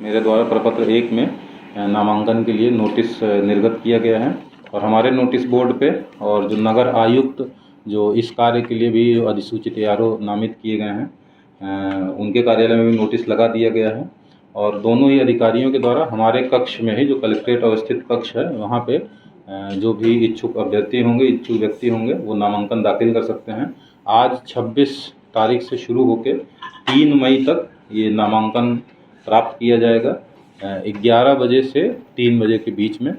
मेरे द्वारा प्रपत्र 1 में नामांकन के लिए नोटिस निर्गत किया गया है और हमारे नोटिस बोर्ड पे और जो नगर आयुक्त जो इस कार्य के लिए भी अधिसूचित ARO नामित किए गए हैं उनके कार्यालय में भी नोटिस लगा दिया गया है और दोनों ही अधिकारियों के द्वारा हमारे कक्ष में ही जो कलेक्ट्रेट अवस्थित कक्ष है वहाँ पे जो भी इच्छुक अभ्यर्थी होंगे, इच्छुक व्यक्ति होंगे वो नामांकन दाखिल कर सकते हैं। आज 26 तारीख से शुरू होकर 3 मई तक ये नामांकन प्राप्त किया जाएगा 11 बजे से 3 बजे के बीच में।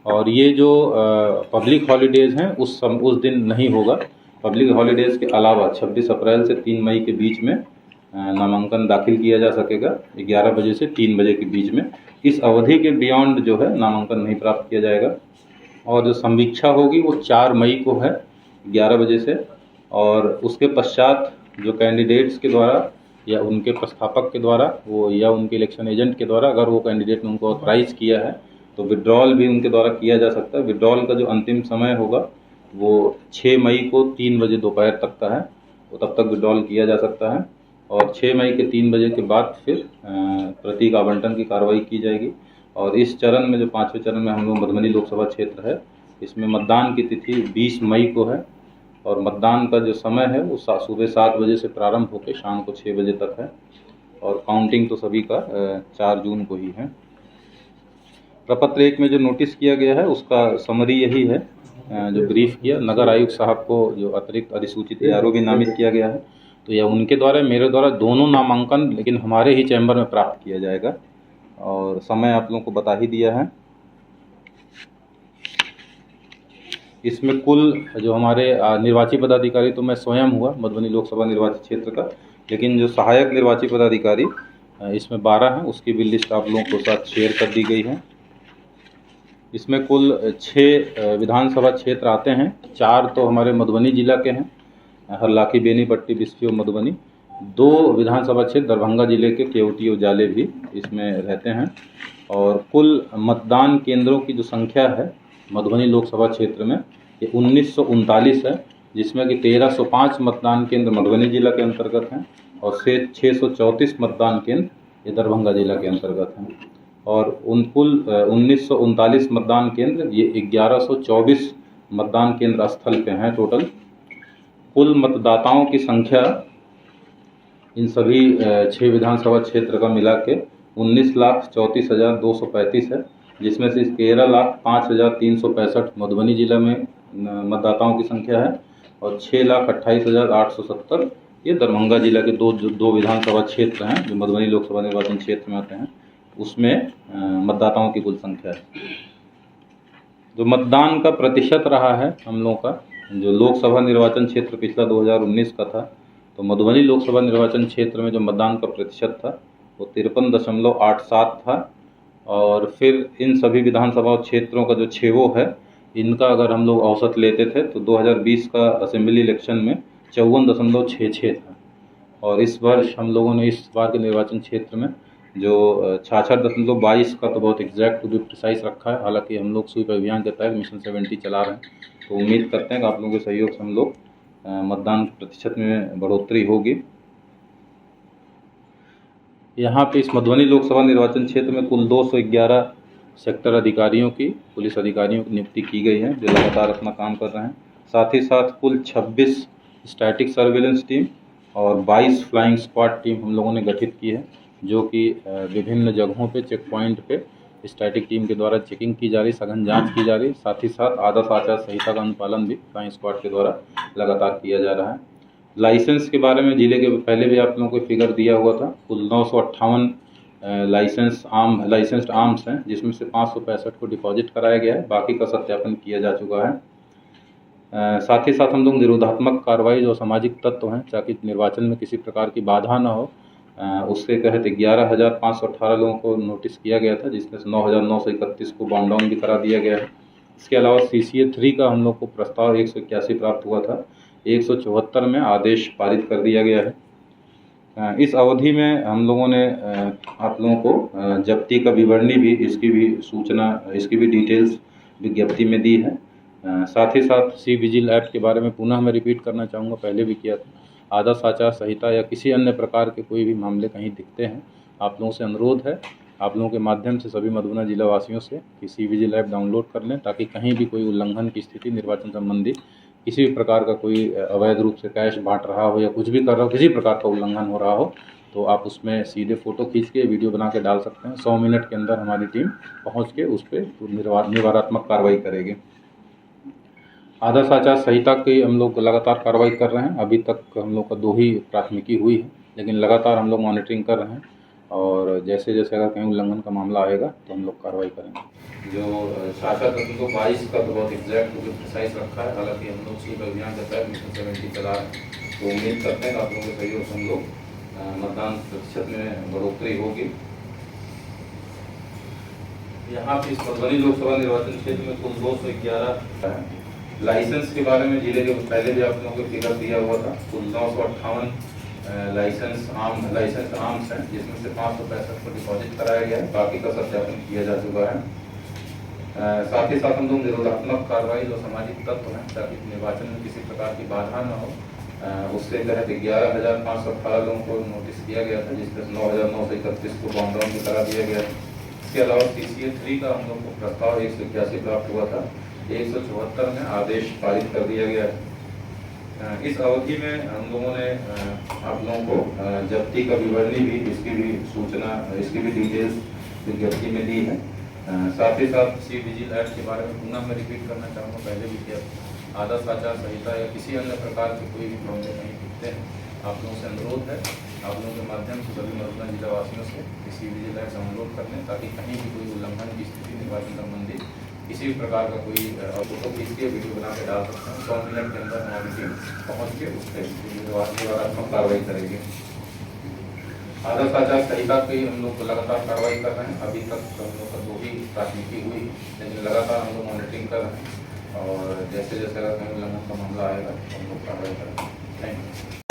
और ये जो पब्लिक हॉलीडेज़ हैं उस दिन नहीं होगा। पब्लिक हॉलीडेज़ के अलावा 26 अप्रैल से 3 मई के बीच में नामांकन दाखिल किया जा सकेगा 11 बजे से 3 बजे के बीच में। इस अवधि के बियॉन्ड जो है नामांकन नहीं प्राप्त किया जाएगा। और जो संवीक्षा होगी वो 4 मई को है 11 बजे से। और उसके पश्चात जो कैंडिडेट्स के द्वारा या उनके प्रस्थापक के द्वारा वो या उनके इलेक्शन एजेंट के द्वारा अगर वो कैंडिडेट ने उनको ऑथराइज किया है तो विड्रॉल भी उनके द्वारा किया जा सकता है। विड्रॉल का जो अंतिम समय होगा वो 6 मई को 3 बजे दोपहर तक का है, तो तब तक विड्रॉल किया जा सकता है। और 6 मई के 3 बजे के बाद फिर प्रतीक आवंटन की कार्रवाई की जाएगी। और इस चरण में जो 5वें चरण में हम लोग मधुबनी लोकसभा क्षेत्र है, इसमें मतदान की तिथि 20 मई को है और मतदान का जो समय है वो सुबह 7 बजे से प्रारंभ होकर शाम को 6 बजे तक है और काउंटिंग तो सभी का 4 जून को ही है। प्रपत्र 1 में जो नोटिस किया गया है उसका समरी यही है, जो ब्रीफ किया। नगर आयुक्त साहब को जो अतिरिक्त अधिसूचित ARO भी नामित किया गया है, तो यह उनके द्वारा मेरे द्वारा दोनों नामांकन लेकिन हमारे ही चैम्बर में प्राप्त किया जाएगा और समय आप लोगों को बता ही दिया है। इसमें कुल जो हमारे निर्वाची पदाधिकारी तो मैं स्वयं हुआ मधुबनी लोकसभा निर्वाचन क्षेत्र का, लेकिन जो सहायक निर्वाची पदाधिकारी इसमें 12 हैं, उसकी भी लिस्ट आप लोगों को साथ शेयर कर दी गई है। इसमें कुल 6 विधानसभा क्षेत्र आते हैं। 4 तो हमारे मधुबनी जिला के हैं, हरलाखी, बेनीपट्टी, बिस्फी और मधुबनी। 2 विधानसभा क्षेत्र दरभंगा जिले के केवटी और जाले भी इसमें रहते हैं। और कुल मतदान केंद्रों की जो संख्या है मधुबनी लोकसभा क्षेत्र में ये 1939 है, जिसमें कि 1305 मतदान केंद्र मधुबनी जिला के अंतर्गत हैं और 634 मतदान केंद्र ये दरभंगा जिला के अंतर्गत हैं। और उन कुल 1939 मतदान केंद्र ये 1124 मतदान केंद्र स्थल पे हैं टोटल। कुल मतदाताओं की संख्या इन सभी 6 विधानसभा क्षेत्र का मिला के 19,34,235 है, जिसमें से 13,05,365 मधुबनी जिला में मतदाताओं की संख्या है और 6,28,870 ये दरभंगा जिला के दो विधानसभा क्षेत्र हैं जो मधुबनी लोकसभा निर्वाचन क्षेत्र में आते हैं, उसमें मतदाताओं की कुल संख्या है। जो मतदान का प्रतिशत रहा है हम लोगों का, जो लोकसभा निर्वाचन क्षेत्र पिछला 2019 का था, तो मधुबनी लोकसभा निर्वाचन क्षेत्र में जो मतदान का प्रतिशत था वो 53.87 था। और फिर इन सभी विधानसभा क्षेत्रों का जो छेवो है, इनका अगर हम लोग औसत लेते थे तो 2020 का असेंबली इलेक्शन में 54.66 था। और इस वर्ष हम लोगों ने इस बार के निर्वाचन क्षेत्र में जो 66.22 का तो बहुत एग्जैक्ट टू बी प्रिसाइज रखा है। हालांकि हम लोग स्वीप अभियान के तहत मिशन 70 चला रहे हैं, तो उम्मीद करते हैं कि आप लोगों के सहयोग से हम लोग मतदान प्रतिशत में बढ़ोतरी होगी। यहाँ पे इस मधुबनी लोकसभा निर्वाचन क्षेत्र में कुल 211 सेक्टर अधिकारियों की, पुलिस अधिकारियों की नियुक्ति की गई है जो लगातार अपना काम कर रहे हैं। साथ ही साथ कुल 26 स्टैटिक सर्वेलेंस टीम और 22 फ्लाइंग स्क्वाड टीम हम लोगों ने गठित की है, जो कि विभिन्न जगहों पे चेक पॉइंट पे स्टैटिक टीम के द्वारा चेकिंग की जा रही, सघन जांच की जा रही। साथ ही साथ आदर्श आचार संहिता का अनुपालन भी फ्लाइंग स्क्वाड के द्वारा लगातार किया जा रहा है। लाइसेंस के बारे में जिले के पहले भी आप लोगों को फिगर दिया हुआ था। कुल 958 लाइसेंस्ड आर्म्स हैं, जिसमें से 565 को डिपॉजिट कराया गया है, बाकी का सत्यापन किया जा चुका है। साथ ही साथ हम लोग निरोधात्मक कार्रवाई जो सामाजिक तत्व हैं ताकि निर्वाचन में किसी प्रकार की बाधा ना हो, उसके तहत 11,518 लोगों को नोटिस किया गया था, जिसमें से 9,931 को बाउंड डाउन भी करा दिया गया है। इसके अलावा CCA 3 का हम लोग को प्रस्ताव 181 प्राप्त हुआ था, 174 में आदेश पारित कर दिया गया है। इस अवधि में हम लोगों ने आप लोगों को जब्ती का विवरणी भी, इसकी भी सूचना, इसकी भी डिटेल्स विज्ञप्ति में दी है। साथ ही साथ सी विजिल ऐप के बारे में पुनः मैं रिपीट करना चाहूँगा, पहले भी किया था। आदर्श आचार संहिता या किसी अन्य प्रकार के कोई भी मामले कहीं दिखते हैं, आप लोगों से अनुरोध है आप लोगों के माध्यम से सभी मधुबनी जिला वासियों से कि CVGIL ऐप डाउनलोड कर लें, ताकि कहीं भी कोई उल्लंघन की स्थिति निर्वाचन संबंधी किसी भी प्रकार का कोई अवैध रूप से कैश बांट रहा हो या कुछ भी कर रहा हो, किसी प्रकार का उल्लंघन हो रहा हो, तो आप उसमें सीधे फ़ोटो खींच के वीडियो बना के डाल सकते हैं। 100 मिनट के अंदर हमारी टीम पहुंच के उस पर निवारात्मक कार्रवाई करेगी। आदर्श आचार संहिता की हम लोग लगातार कार्रवाई कर रहे हैं। अभी तक हम लोग का 2 ही प्राथमिकी हुई है, लेकिन लगातार हम लोग मॉनिटरिंग कर रहे हैं और जैसे जैसे अगर कहीं उल्लंघन का मामला आएगा तो हम लोग कार्रवाई करेंगे। जो शासक 22 का बहुत एग्जैक्ट प्रिसाइज रखा है, हालांकि हम लोग स्वीप अभियान के तहत मिशन 70 चला है, तो उम्मीद करते हैं कि आप लोगों के सहयोग से हम लोग मतदान प्रतिशत में बढ़ोतरी होगी। यहाँ पे इस मधुबनी लोकसभा निर्वाचन क्षेत्र में कुल 211 लाइसेंस के बारे में जिले के पहले भी आप लोगों को फिगर दिया हुआ था। कुल 958 लाइसेंस आर्म्स हैं, जिसमें से 565 को डिपॉजिट कराया गया है, बाकी का सत्यापन किया जा चुका है। साथ ही साथ हम लोग निरोधात्मक कार्रवाई जो सामाजिक तत्व हैं, ताकि निर्वाचन में किसी प्रकार की बाधा न हो, उसके तहत 11,518 लोगों को नोटिस दिया गया था, जिसमें 9,931 को बॉन्ड डाउन भी करा दिया गया है। इसके अलावा CCA 3 का हम लोग को प्रस्ताव 181 प्राप्त हुआ था, 174 में आदेश पारित कर दिया गया है। इस अवधि में हम लोगों ने आप लोगों को जब्ती का विवरणी भी, इसकी भी सूचना, इसकी भी डिटेल्स विज्ञप्ति में दी है। साथ ही साथ CVGIL ऐप के बारे में पुनः मैं रिपीट करना चाहूँगा, पहले भी किया, आदर्श आचार संहिता या किसी अन्य प्रकार के कोई भी प्रॉब्लम नहीं दिखते हैं। आप लोगों से अनुरोध है, आप लोगों के माध्यम से सभी मधुबनी जिला वासियों से CVGIL ऐप डाउनलोड कर लें, ताकि कहीं भी कोई उल्लंघन की स्थिति निर्वाचन संबंधी किसी भी प्रकार का कोई फोटो खींच के वीडियो बना के डाल सकते हैं। 100 मिनट के अंदर हमारी टीम पहुँच के उस पर निवारात्मक कार्रवाई करेगी। आदर्श आचार संहिता की हम लोग लगातार कार्रवाई कर रहे हैं। अभी तक हम लोग का 2 ही प्राथमिकी हुई, लेकिन लगातार हम लोग मॉनिटरिंग कर रहे हैं और जैसे जैसे अगर कहीं उल्लंघन का मामला आएगा तो हम लोग कार्रवाई करेंगे। Thank you.